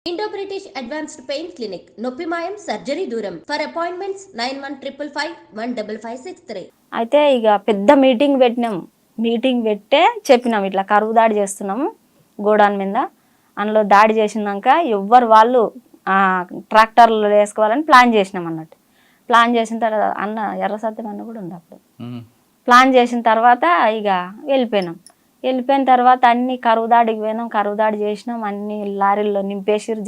Indo British advanced pain clinic నొప్పి మాయం surgery దూరం ఫర్ అపాయింట్మెంట్స్ 9155515563. అయితే ఇక పెద్ద మీటింగ్ పెట్టినాం. మీటింగ్ పెట్టే చెప్పినాం ఇట్లా కరువు దాడి చేస్తున్నాము గోడాన్ మీద. అందులో దాడి చేసినాక ఎవ్వరు వాళ్ళు ట్రాక్టర్లు వేసుకోవాలని ప్లాన్ చేసినాం అన్నట్టు. ప్లాన్ చేసిన తర్వాత అన్న ఎర్ర సత్యం అన్న కూడా ఉంది అప్పుడు. ప్లాన్ చేసిన తర్వాత ఇక వెళ్ళిపోయినాం. వెళ్ళిపోయిన తర్వాత అన్ని కరువు దాడికి పోయినాం. కరువు దాడి చేసినాం, అన్ని లారీల్లో నింపేసిరు.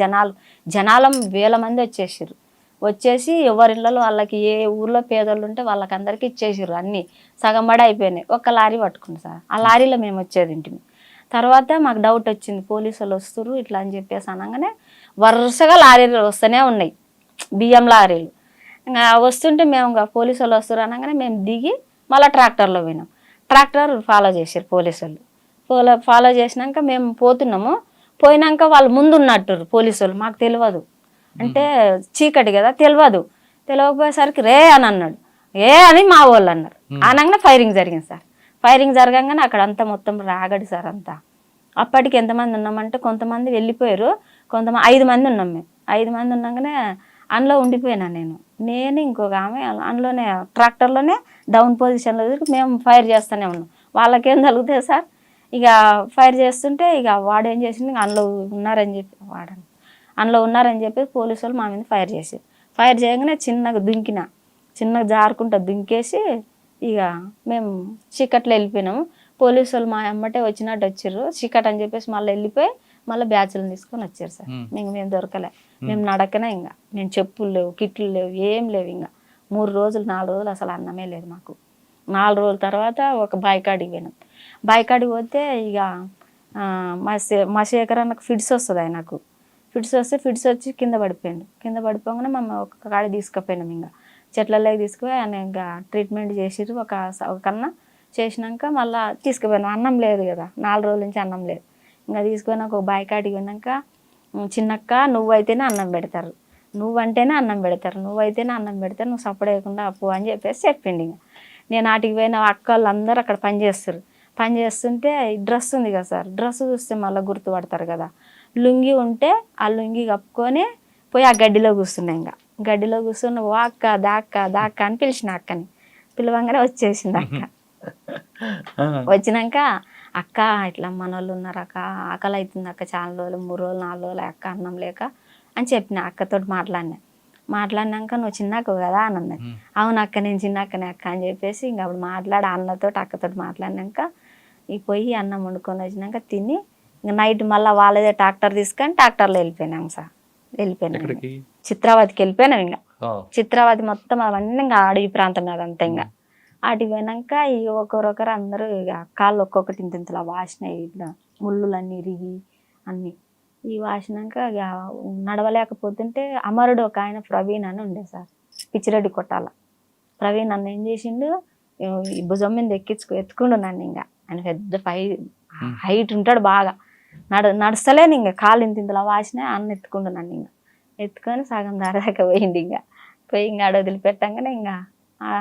జనాలం వేల మంది వచ్చేసి ఎవరిళ్ళలో వాళ్ళకి ఏ ఊర్లో పేదోళ్ళు ఉంటే వాళ్ళకి అందరికీ ఇచ్చేసిర్రు. అన్నీ సగం బడి అయిపోయినాయి. ఒక్క లారీ పట్టుకుంది సార్. ఆ లారీలో మేము వచ్చేది ఇంటిని. తర్వాత మాకు డౌట్ వచ్చింది, పోలీసు వాళ్ళు వస్తున్నారు ఇట్లా అని చెప్పేసి అనగానే వరుసగా లారీలు వస్తూనే ఉన్నాయి, బియ్యం లారీలు. ఇంకా వస్తుంటే మేము ఇంకా పోలీసు వాళ్ళు వస్తారు అనగానే మేము దిగి మళ్ళీ ట్రాక్టర్లో పోయినాం. ట్రాక్టర్ ఫాలో చేశారు పోలీసు వాళ్ళు. ఫాలో చేసినాక మేము పోతున్నాము. పోయినాక వాళ్ళు ముందు ఉన్నట్టు పోలీసు వాళ్ళు, మాకు తెలియదు. అంటే చీకటి కదా, తెలియకపోయేసరికి రే అని అన్నాడు. అని మా వాళ్ళు అన్నారు. అనగానే ఫైరింగ్ జరిగింది సార్. ఫైరింగ్ జరగంగానే అక్కడ అంతా మొత్తం రాగడి సార్ అంతా. అప్పటికి ఎంతమంది ఉన్నామంటే కొంతమంది వెళ్ళిపోయారు, కొంతమంది 5 మంది ఉన్నాం మేము. 5 మంది ఉన్నాగానే అందులో ఉండిపోయినా నేను ఇంకొక ఆమె అందులోనే ట్రాక్టర్లోనే డౌన్ పొజిషన్లో మేము ఫైర్ చేస్తూనే ఉన్నాం. వాళ్ళకేం తగులుతుంది సార్. ఇక ఫైర్ చేస్తుంటే ఇక వాడు ఏం చేసింది, అందులో ఉన్నారని చెప్పి పోలీసు వాళ్ళు మా మీద ఫైర్ చేశారు. ఫైర్ చేయగానే చిన్నగా జారుకుంటా దుంకేసి ఇక మేము చీకట్లో వెళ్ళిపోయినాము. పోలీసు వాళ్ళు మా అమ్మటే వచ్చిర్రు. చీకట్ అని చెప్పేసి మళ్ళీ వెళ్ళిపోయి మళ్ళీ బ్యాచ్లను తీసుకొని వచ్చారు సార్. మేము దొరకలే, మేము నడకనే. ఇంకా మేము చెప్పులు లేవు, కిట్లు లేవు, ఏం లేవు. ఇంకా 3 రోజులు 4 రోజులు అసలు అన్నమే లేదు మాకు. 4 రోజుల తర్వాత ఒక బాయికాడికి పోయినాం. బాయికాడికి పోతే ఇక మా శేఖర్ అన్నకు ఫిట్స్ వస్తుంది. ఆయనకు ఫిట్స్ వచ్చి కింద పడిపోగానే మమ్మల్ని ఒక కాడి తీసుకుపోయినాం. ఇంకా చెట్లలోకి తీసుకుపోయి ఆయన ఇంకా ట్రీట్మెంట్ చేసిర్రు. ఒక కన్నా చేసినాక మళ్ళీ తీసుకుపోయినాం. అన్నం లేదు కదా, 4 రోజుల నుంచి అన్నం లేదు. ఇంకా తీసుకుపోయినాక ఒక బాయికాడికి పోయినాక, చిన్నక్క నువ్వైతేనే అన్నం పెడతారు, నువ్వైతేనే అన్నం పెడతారు, నువ్వు సపోర్ట్ వేయకుండా అప్పు అని చెప్పేసి చెప్పిండు. ఇంకా నేను ఆటికి పోయిన అక్క వాళ్ళు అందరూ అక్కడ పని చేస్తుంటే డ్రెస్ ఉంది కదా సార్, డ్రెస్ చూస్తే మళ్ళీ గుర్తుపడతారు కదా. లుంగి ఉంటే ఆ లుంగి కప్పుకొని పోయి ఆ గడ్డిలో కూర్చున్నాయి. ఇంకా గడ్డిలో కూర్చున్న ఓ అక్క దాక్క అని పిలిచిన అక్కని. పిలవంగానే వచ్చేసింది అక్క. వచ్చినాక అక్క ఇట్లా మన వాళ్ళు ఉన్నారు అక్క, ఆకలి అవుతుంది అక్క, చాలా రోజులు 3 రోజులు 4 రోజులు అక్క అన్నం లేక అని చెప్పిన. అక్కతో మాట్లాడినాక నువ్వు చిన్నక్క కదా అని అన్నది. అవును అక్క, నేను చిన్నక్కనే అక్క అని చెప్పేసి ఇంకా అప్పుడు అక్కతో మాట్లాడినాక ఈ పోయి అన్నం వండుకొని వచ్చినాక తిని ఇంకా నైట్ మళ్ళీ వాళ్ళదే ట్రాక్టర్ తీసుకొని ట్రాక్టర్లో వెళ్ళిపోయినాం సార్. చిత్రావతికి వెళ్ళిపోయినాం. ఇంకా చిత్రావతి మొత్తం అవన్నీ ఇంకా అడవి ప్రాంతం అదంతా. ఇంకా ఆటికి పోయినాక ఇక ఒకరొకరు అందరూ ఇక కాళ్ళు ఒక్కొక్కటి ఇంతలా వాసినాయి, ఇట్లా ముళ్ళులన్నీ ఇరిగి అన్నీ ఈ వాసినాక ఇక నడవలేకపోతుంటే అమరుడు ఒక ఆయన ప్రవీణ్ అని ఉండే సార్, పిచ్చిరెడ్డి కొట్టాల ప్రవీణ్ అన్న ఏం చేసిండు, ఈ భుజం మీద ఎత్తుకుండు నన్ను. ఇంకా ఆయన పెద్ద హైట్ ఉంటాడు బాగా. నడుస్తలేను ఇంకా కాళ్ళు ఇంతలా వాసినాయి. అన్న ఎత్తుకుండు నన్ను. ఇంకా ఎత్తుకొని సగం దాకా పోయింది. ఇంకా పోయి ఇంకా ఆడ వదిలిపెట్టంగానే ఇంకా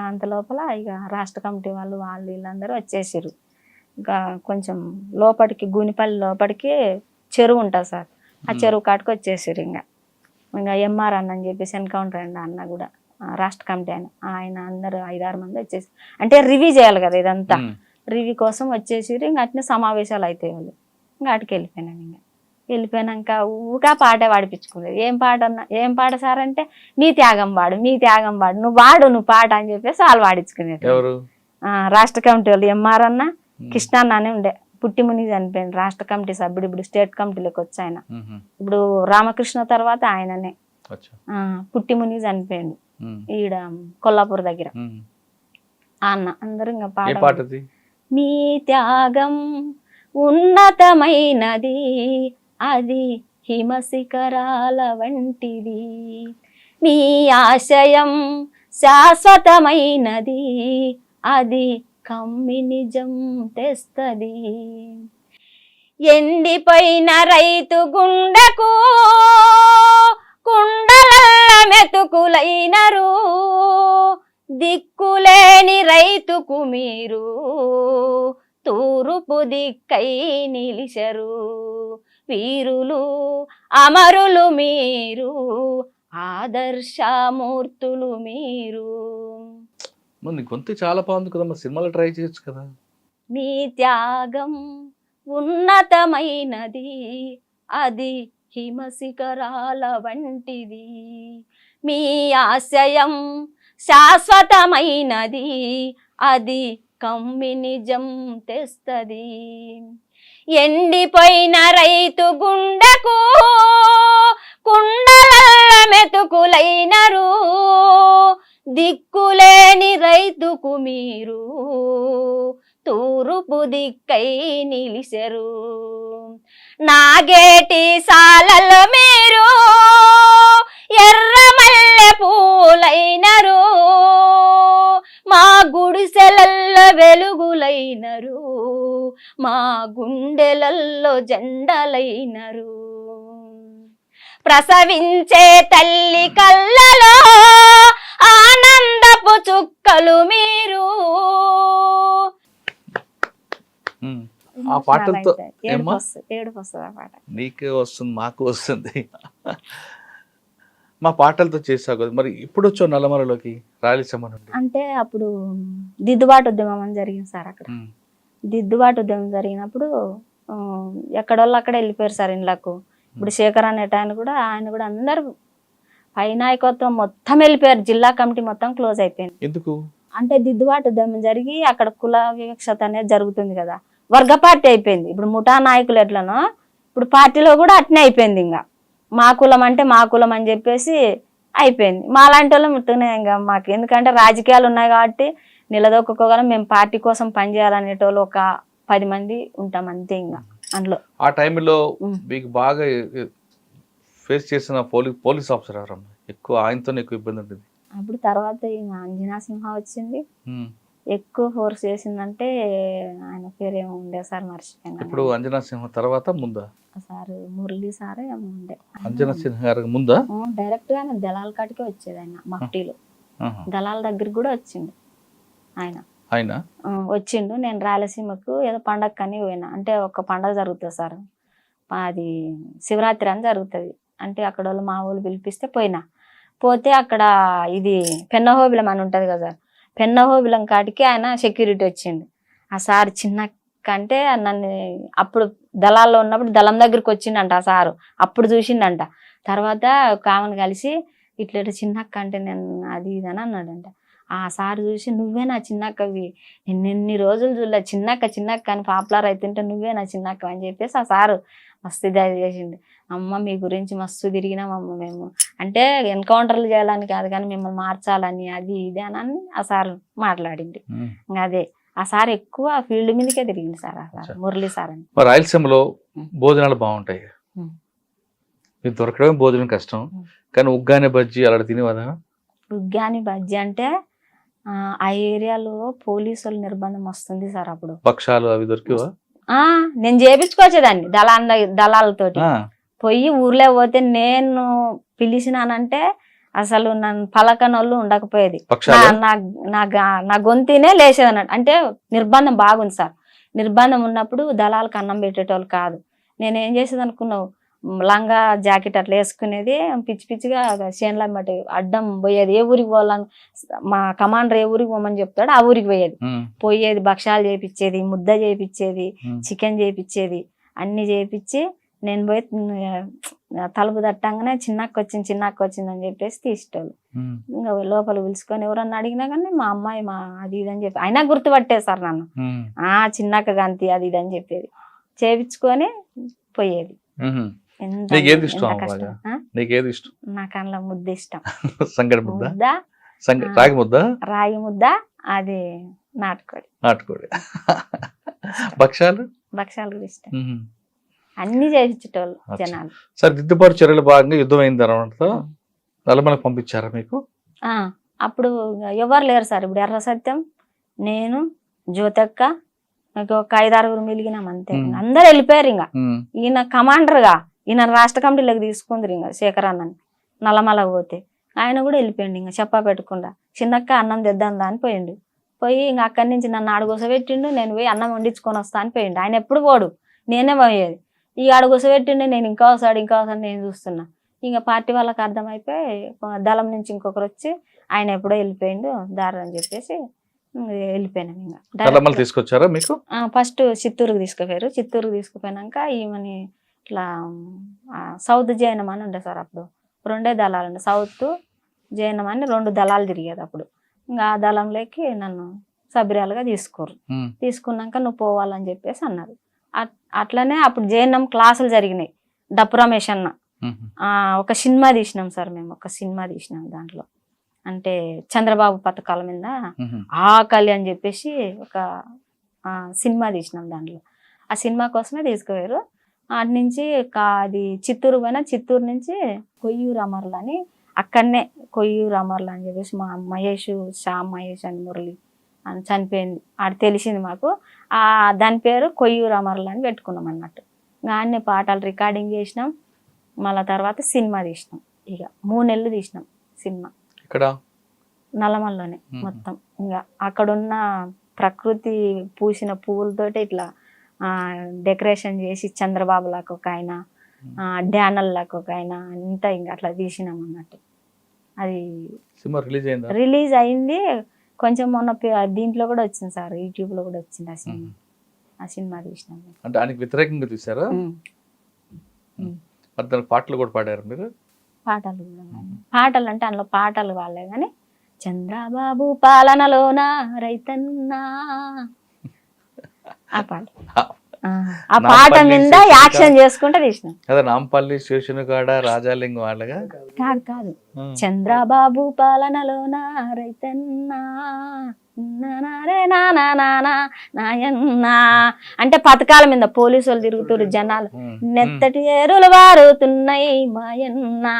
అంత లోపల ఇక రాష్ట్ర కమిటీ వాళ్ళు వీళ్ళందరూ వచ్చేసారు. ఇంకా కొంచెం లోపలికి గూనిపల్లి లోపలికి చెరువు ఉంటుంది సార్, ఆ చెరువు కాటుకు వచ్చేసారు. ఇంకా ఎంఆర్ అన్న అని చెప్పేసి ఎన్కౌంటర్ అండి అన్న కూడా రాష్ట్ర కమిటీ ఆయన అందరూ 5-6 మంది వచ్చేసి, అంటే రివ్యూ చేయాలి కదా ఇదంతా, రివ్యూ కోసం వచ్చేసారు. ఇంకా అట్నే సమావేశాలు అవుతాయి వాళ్ళు. ఇంకా అటుకి వెళ్ళిపోయినాను. ఇంకా వెళ్ళిపోయినాక ఊగా పాటే పాడిపించుకునేది. ఏం పాట సార్ అంటే మీ త్యాగం పాడు నువ్వు పాట అని చెప్పేసి వాళ్ళు పాడించుకునేది. రాష్ట్ర కమిటీ వాళ్ళు ఎంఆర్ అన్న, కృష్ణన్న అని ఉండే, పుట్టిముని చనిపోయింది రాష్ట్ర కమిటీ సభ్యుడు. ఇప్పుడు స్టేట్ కమిటీలోకి వచ్చి ఆయన ఇప్పుడు రామకృష్ణ తర్వాత ఆయననే. పుట్టిముని చనిపోయింది ఈడ కొల్లాపూర్ దగ్గర. అన్న అందరూ ఇంకా పాట, మీ త్యాగం ఉన్నతమైనది, అది హిమశిఖరాల వంటిది, మీ ఆశయం శాశ్వతమైనది, అది కమ్మి నిజం తెస్తది, ఎండిపోయిన రైతు గుండెకు కుండలల్ల మెతుకులైనరు, దిక్కులేని రైతుకు మీరు తూరుపు దిక్కై నిలిచరు, వీరులు అమరులు మీరు, ఆదర్శమూర్తులు మీరు. మరి నీ గొంతు చాలా బాగుంది కదా, మరి సినిమాలో ట్రై చేయొచ్చు కదా. మీ త్యాగం ఉన్నతమైనది, అది హిమశిఖరాల వంటిది. మీ ఆశయం శాశ్వతమైనది, అది కమ్మి నిజం తెస్తది. ఎండిపోయిన రైతు గుండెకు కుండల మెతుకులైనరు, దిక్కులేని రైతుకు మీరు తూర్పు దిక్కై నిలిసెరు. నాగేటి సాలలు మీరు ఎర్రమల్లె పూలైనరు, మా గుడిసెలల్లో వెలుగులైనరు, మా గుండెలల్లో జెండలైనరు. ప్రసవించే తల్లి కళ్ళలో ఆనందపు చుక్కలు మీరు. ఆ పాటలతో ఏమ్మా? ఏడుపు వస్తుంది ఆ పాట. నీకే వస్తుంది, మాకు వస్తుంది. మా పాటలతో చేసావు కదా, మరి ఇప్పుడు వచ్చావు నల్లమలలోకి రాయలసీమ నుండి? అంటే అప్పుడు దిద్దుబాటు ఉద్యమం అని జరిగింది సార్. అక్కడ దిద్దుబాటు ఉద్యమం జరిగినప్పుడు ఎక్కడోళ్ళు అక్కడ వెళ్ళిపోయారు సార్ ఇండ్లకు. ఇప్పుడు శేఖర్ అనేట ఆయన కూడా అందరు పై నాయకత్వం మొత్తం వెళ్ళిపోయారు. జిల్లా కమిటీ మొత్తం క్లోజ్ అయిపోయింది. ఎందుకు అంటే దిద్దుబాటు ఉద్యమం జరిగి అక్కడ కుల వివక్షత అనేది జరుగుతుంది కదా, వర్గ పార్టీ అయిపోయింది. ఇప్పుడు ముఠా నాయకులు ఎట్లనో ఇప్పుడు పార్టీలో కూడా అట్నే అయిపోయింది. ఇంకా మా కులం అంటే మా కులం అని చెప్పేసి అయిపోయింది. మా లాంటి వాళ్ళం ఇట్టునే ఇంకా మాకు ఎందుకంటే రాజకీయాలు ఉన్నాయి కాబట్టి నిలదొక్కుకోగలం. మేము పార్టీ కోసం పనిచేయాలనేటోళ్ళు ఒక 10 మంది ఉంటాం అంతే. ఇంకా అందులో ఆ టైంలో మీకు బాగా ఫేస్ చేసిన పోలీస్ ఆఫీసర్ ఎవరమ్మా? ఎక్కువ ఆయనతో ఎక్కువ ఇబ్బంది ఉంటుంది. అప్పుడు తర్వాత ఇంకా అంజనా సింహ వచ్చింది. ఎక్కువ ఫోర్స్ చేసిందంటే ఆయన పేరు ఏమో ఉండే సార్, మర్చిపోయినా. ఇప్పుడు అంజనా సింహ తర్వాత ముందా? సార్ మురళి సారే ఏమో ఉండే. అంజనా సింహ గారికి ముందా? డైరెక్ట్ గా దళాల కాటికే వచ్చేది ఆయన. మఫ్టీలో దళాల దగ్గరికి కూడా వచ్చిండు ఆయన వచ్చిండు. నేను రాయలసీమకు ఏదో పండగ కని పోయినా. అంటే ఒక పండగ జరుగుతుంది సార్, అది శివరాత్రి అని జరుగుతుంది. అంటే అక్కడ వాళ్ళు మా వాళ్ళు పిలిపిస్తే పోతే అక్కడ ఇది పెన్నహోబిలం అని ఉంటుంది కదా సార్, పెన్నహోబిలం కాటికి ఆయన సెక్యూరిటీ వచ్చిండు. ఆ సార్ చిన్న కంటే నన్ను అప్పుడు దళాల్లో ఉన్నప్పుడు దళం దగ్గరికి వచ్చిండంట ఆ సారు. అప్పుడు చూసిండంట. తర్వాత కామన్ కలిసి ఇట్లా చిన్నక్క అంటే నేను అది ఇది అని అన్నాడంట. ఆ సార్ చూసి నువ్వే నా చిన్నక్కవి, ఎన్ని రోజులు చూడలే, చిన్నక్క అని పాపులర్ అవుతుంటే నువ్వే నా చిన్నక్క అని చెప్పేసి ఆ సారు మస్తు ఇది చేసిండు. అమ్మ మీ గురించి మస్తు తిరిగినామమ్మ మేము, అంటే ఎన్కౌంటర్లు చేయాలని కాదు కానీ మిమ్మల్ని మార్చాలని అది ఇది అని ఆ సార్ మాట్లాడింది. ఇంకా అదే ఆ సార్ ఎక్కువ ఫీల్డ్ మీదకే తిరిగింది సార్. ఆ సార్ మురళి సార్ అని. రాయలసీమలో భోజనాలు బాగుంటాయి, ఇది దొరకడమే భోజనం కష్టం, కానీ ఉగ్గాని బజ్జీ అలా తినేవాదా? ఉగ్గాని బజ్జీ అంటే ఆ ఏరియాలో పోలీసు వాళ్ళ నిర్బంధం వస్తుంది సార్. అప్పుడు పక్షాలు అవి దొరికేవా? నేను చేపించుకోవచ్చేదాన్ని దళాలతోటి. పోయి ఊర్లో పోతే నేను పిలిచినానంటే అసలు నన్ను పలకనోళ్ళు ఉండకపోయేది. నా గొంతునే లేచేది అన్నట్టు. అంటే నిర్బంధం బాగుంది సార్. నిర్బంధం ఉన్నప్పుడు దళాలకు అన్నం పెట్టేటోళ్ళు కాదు. నేనేం చేసేది అనుకున్నావు, లంగా జాకెట్ అట్లా వేసుకునేది, పిచ్చి పిచ్చిగా చేనుల బట్టి అడ్డం పోయేది. ఏ ఊరికి పోవాలని మా కమాండర్ ఏ ఊరికి పోమని చెప్తాడు ఆ ఊరికి పోయేది. భక్షాలు చేపించేది, ముద్ద చేపించేది, చికెన్ చేపించేది, అన్ని చేపించి నేను పోయి తలుపు తట్టంగానే చిన్నక్క వచ్చింది అని చెప్పేసి తీసేటోళ్ళు. ఇంకా లోపల పిలుచుకొని ఎవరన్నా అడిగినా కానీ మా అమ్మాయి మా అది ఇది అని చెప్పి అయినా గుర్తుపట్టేశారు నన్ను. చిన్నక్క గంతి అది ఇది అని చెప్పేది. చేపించుకొని పోయేది. నాకు అందులో ముద్ద ఇష్టం. రాగి ముద్ద, అది నాటుకోడి. భక్షాలు కూడా ఇష్టం. అన్ని చేయించేటోళ్ళు జనాలు. సరే, దిద్దుబాటు చర్యలు భాగంగా యుద్ధం అయిన తర్వాత నల్లమలకు పంపించారా మీకు? అప్పుడు ఎవరు లేరు సార్. ఇప్పుడు ఎర్ర సత్యం, నేను, జ్యోతక్క, ఒక 5-6 మిలిగినాం అంతే. అందరు వెళ్ళిపోయారు. ఇంకా ఈయన కమాండర్ గా ఈయన రాష్ట్ర కమిటీలోకి తీసుకుందరు. ఇంకా శేఖర్ అన్నని నల్లమలకు పోతే ఆయన కూడా వెళ్ళిపోయిండు. ఇంకా చెప్పా పెట్టకుండా చిన్నక్క అన్నం తెద్దాందా అని పోయి ఇంకా అక్కడి నుంచి నన్ను ఆడుకోస పెట్టిండు. నేను పోయి అన్నం వండించుకొని వస్తా అని పోయిండు. ఆయన ఎప్పుడు పోడు, నేనే పోయేది. ఈ ఆడ కూర్చోబెట్టిండే నేను ఇంకా వస్తాడు నేను చూస్తున్నా. ఇంకా పార్టీ వాళ్ళకి అర్థమైపోయి దళం నుంచి ఇంకొకరు వచ్చి ఆయన ఎప్పుడో వెళ్ళిపోయిండు దారి అని చెప్పేసి వెళ్ళిపోయినాం. నల్లమల తీసుకొచ్చారా మీకు? ఫస్ట్ చిత్తూరుకి తీసుకుపోయారు. చిత్తూరుకి తీసుకుపోయినాక ఈమెని ఇట్లా సౌత్ జైనం అని ఉండే సార్. అప్పుడు 2 దళాలు ఉండే, సౌత్ జైనం అని 2 దళాలు తిరిగేది అప్పుడు. ఇంకా ఆ దళంలోకి నన్ను సబిరాలుగా తీసుకోరు. తీసుకున్నాక నువ్వు పోవాలని చెప్పేసి అన్నారు. అట్లనే అప్పుడు జైనం క్లాసులు జరిగినాయి. డప్పు రమేష్ అన్న ఒక సినిమా తీసినాం సార్. మేము ఒక సినిమా తీసినాం దాంట్లో, అంటే చంద్రబాబు పథకాల మీద ఆకలి అని చెప్పేసి ఒక సినిమా తీసినాం. దాంట్లో ఆ సినిమా కోసమే తీసుకుపోయారు. అటు నుంచి అది చిత్తూరు పోయినా, చిత్తూరు నుంచి కొయ్యూరు అమర్లు అని అక్కడనే కొయ్యూరు అమర్లు అని చెప్పేసి మా మహేష్, శ్యామ్ మహేష్ అని మురళి అని చనిపోయింది. ఆడ తెలిసింది మాకు. దాని పేరు కొయ్యూరు అమర్లు అని పెట్టుకున్నాం అన్నట్టు. అన్ని పాటలు రికార్డింగ్ చేసినాం. మళ్ళా తర్వాత సినిమా తీసినాం. ఇక 3 నెలలు తీసినాం సినిమా ఇక్కడ నల్లమల్లోనే మొత్తం. ఇంకా అక్కడున్న ప్రకృతి పూసిన పువ్వులతోటి ఇట్లా డెకరేషన్ చేసి చంద్రబాబు లాగా ఒక ఆయన, డ్యానల్ లాగా ఒక ఆయన, అంతా ఇంకా అట్లా తీసినాం అన్నట్టు. అది రిలీజ్ అయింది కొంచెం మొన్న దీంట్లో కూడా వచ్చింది సార్, యూట్యూబ్ లో కూడా వచ్చింది ఆ సినిమా. ఆ సినిమా తీసినాం. అంటే దానికి వ్యతిరేకంగా తీసారా? పాటలు కూడా పాడారు మీరు? పాటలు అంటే అందులో పాటలు వాళ్ళే కానీ చంద్రబాబు పాలనలోన రైతన్నా ఆ పాట, ఆ పాట మీద యాక్షన్ చేసుకుంటే తీసినాం. అదే నాంపల్లి స్టేషన్ కాడ రాజాలింగం వాళ్ళగా కాదు చంద్రబాబు పాలనలోన రైతన్నా నాయన్నా అంటే పథకాల మీద పోలీసు వాళ్ళు తిరుగుతున్నారు, జనాలు నెత్తటి ఏరులు వారుతున్నాయి మాయన్నా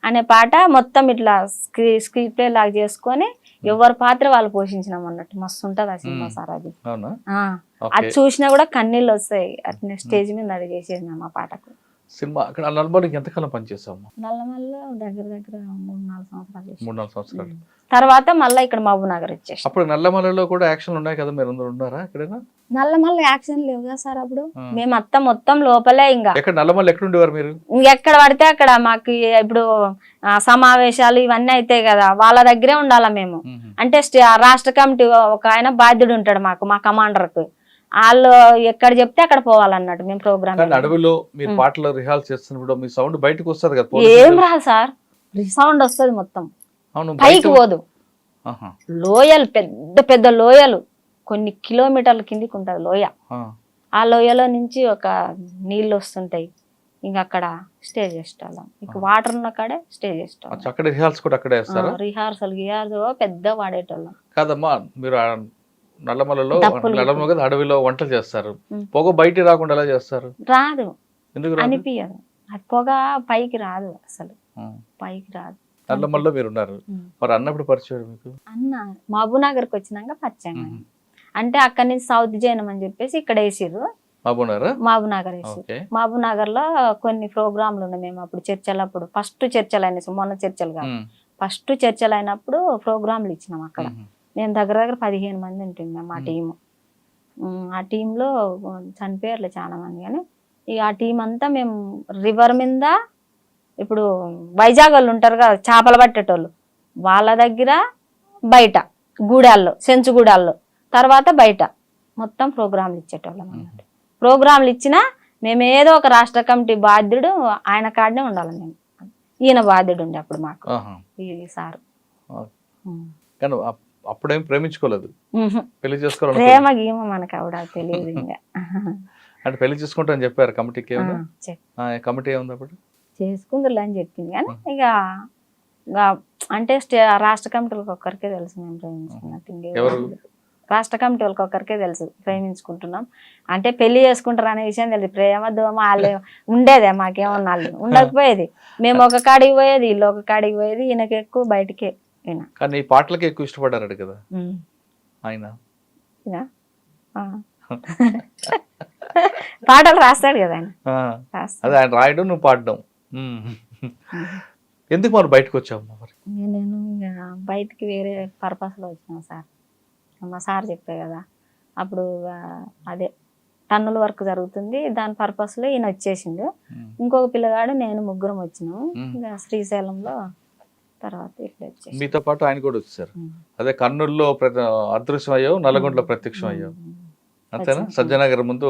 అనే పాట మొత్తం ఇట్లా స్క్రీన్ ప్లే లాగా చేసుకొని ఎవరి పాత్ర వాళ్ళు పోషించినాం అన్నట్టు. మస్తు ఉంటది ఆ సినిమా సార్. అది అది చూసినా కూడా కన్నీళ్ళు వస్తాయి. అట్నే స్టేజ్ మీద అది చేసేసినాం ఆ పాటకు. సినిమా అక్కడ నల్లమల్లికి ఎంతకాలం పనిచేసాము? నల్లమల్లో దగ్గర 3-4 సంవత్సరాలు. 3-4 సంవత్సరాలు తర్వాత మళ్ళీ ఇక్కడ మహబూబ్ నగర్ వచ్చేసి. అప్పుడు నల్లమల్లలో కూడా యాక్షన్ ఉన్నాయి కదా, మీరు ఉన్నారా ఎక్కడైనా? నల్లమల్ల యాక్షన్ లేవు కదా సార్ అప్పుడు. మేము మొత్తం లోపలే. ఇంకా నల్లమల్ల ఎక్కడ ఉండేవారు మీరు? ఎక్కడ పడితే అక్కడ మాకు ఇప్పుడు సమావేశాలు ఇవన్నీ అయితే కదా, వాళ్ళ దగ్గరే ఉండాలా మేము. అంటే రాష్ట్ర కమిటీ ఒక ఆయన బాధ్యుడు ఉంటాడు మాకు, మా కమాండర్ కు. వాళ్ళు ఎక్కడ చెప్తే అక్కడ పోవాలన్నట్టు మేము ప్రోగ్రామ్. అడవిలో మీరు పాటలు రిహార్సల్ చేస్తున్నప్పుడు మీ సౌండ్ బయటకు వస్తుంది కదా? ఏం రాదు సార్, సౌండ్ వస్తుంది మొత్తం, పైకి పోదు. లోయలు పెద్ద పెద్ద లోయలు, కొన్ని కిలోమీటర్ల కిందికి ఉంటది లోయ. ఆ లోయలో నుంచి ఒక నీళ్ళు వస్తుంటాయి. ఇంకా అక్కడ స్టే చేసేవాళ్ళం. ఇక వాటర్ ఉన్న కాడే స్టే చేసేవాళ్ళం. రిహార్సల్ పెద్ద వాడేటోళ్ళం కాదమ్మా. మీరు నల్లమలలో అడవిలో వంటలు చేస్తారు, పొగ బయట రాకుండా ఎలా చేస్తారు? రాదు, అనిపించదు. అది పొగ పైకి రాదు, అసలు పైకి రాదు. నల్లమల్లో మీరు ఉన్నారు మరి, అన్నప్పుడు పరిచయం మీకు? అన్న మహబూబ్ నగర్కి వచ్చినాక పరిచయం. అంటే అక్కడి నుంచి సౌత్ జైనం అని చెప్పేసి ఇక్కడ వేసిర్రు, మహబూబ్ నగర్ వేసి. మహబూబ్ నగర్ లో కొన్ని ప్రోగ్రాంలు ఉన్నాయి. మేము అప్పుడు చర్చలు, అప్పుడు ఫస్ట్ చర్చలు అయినాయి, మొన్న చర్చలు కాదు, ఫస్ట్ చర్చలు అయినప్పుడు ప్రోగ్రాంలు ఇచ్చినాం అక్కడ. మేము దగ్గర 15 మంది ఉంటుంది మేము ఆ టీము. ఆ టీంలో చనిపోయారులే చాలా మంది, కానీ ఇక ఆ టీం అంతా మేము రివర్ మీద, ఇప్పుడు వైజాగ్ వాళ్ళు ఉంటారు కదా చేపలు పట్టేటోళ్ళు, వాళ్ళ దగ్గర బయట గూడాల్లో, సెంచుగూడాల్లో, తర్వాత బయట మొత్తం ప్రోగ్రాంలు ఇచ్చేటోళ్ళం అన్నట్టు. ప్రోగ్రాంలు ఇచ్చినా మేము ఏదో ఒక రాష్ట్ర కమిటీ బాధ్యుడు ఆయన కాడనే ఉండాలి. మేము ఈయన బాధ్యుడు ఉండే అప్పుడు మాకు ఈ సారు. అప్పుడేం ప్రేమించుకోలేదు, పెళ్లి చేసుకోవాలి? ప్రేమ గీమ మనకు ఆవిడ తెలియదు ఇంకా. అంటే పెళ్లి చేసుకుంటా అని చెప్పారు కమిటీకి? కమిటీ ఏముంది అప్పుడు? చేసుకుందరు అని చెప్పింది, కానీ ఇక అంటే రాష్ట్ర కమిటీలకు ఒక్కరికే తెలుసు మేము ప్రేమించుకున్నట్టు. రాష్ట్ర కమిటీ వాళ్ళకి ఒక్కరికే తెలుసు ప్రేమించుకుంటున్నాం అంటే, పెళ్లి చేసుకుంటారు అనే విషయం తెలుసు. ప్రేమ దోమ వాళ్ళే ఉండేదే, మాకేమన్నా ఉండకపోయేది. మేము ఒక కాడికి పోయేది, వీళ్ళు ఒక కాడికి పోయేది. ఈయనకి ఎక్కువ బయటకే. కానీ పాటలకి ఎక్కువ ఇష్టపడ్డారు కదా ఆయన? పాటలు రాస్తాడు కదా ఆయన. అదే ఆయన రాయడం, నువ్వు పాడడం. ఎందుకు మరి బయటకు వచ్చావు? నేను బయటికి వేరే పర్పస్ లో వచ్చినా సార్. మా సార్ చెప్పే కదా అప్పుడు, అదే టన్నుల వర్క్ జరుగుతుంది. దాని పర్పస్ లో ఈయన వచ్చేసిండు. ఉమ్. ఇంకొక పిల్లగాడు నేను ముగ్గురం వచ్చినాం. ఉమ్. ఇంకా శ్రీశైలంలో తర్వాత ఇట్లా వచ్చేసి మీతో పాటు ఆయన కూడా వచ్చారు. అదే కర్నూలులో అదృశ్యం అయ్యావు, నల్గొండలో ప్రత్యక్షం అయ్యావు, అంతేనా? సజ్జనగర్ ముందు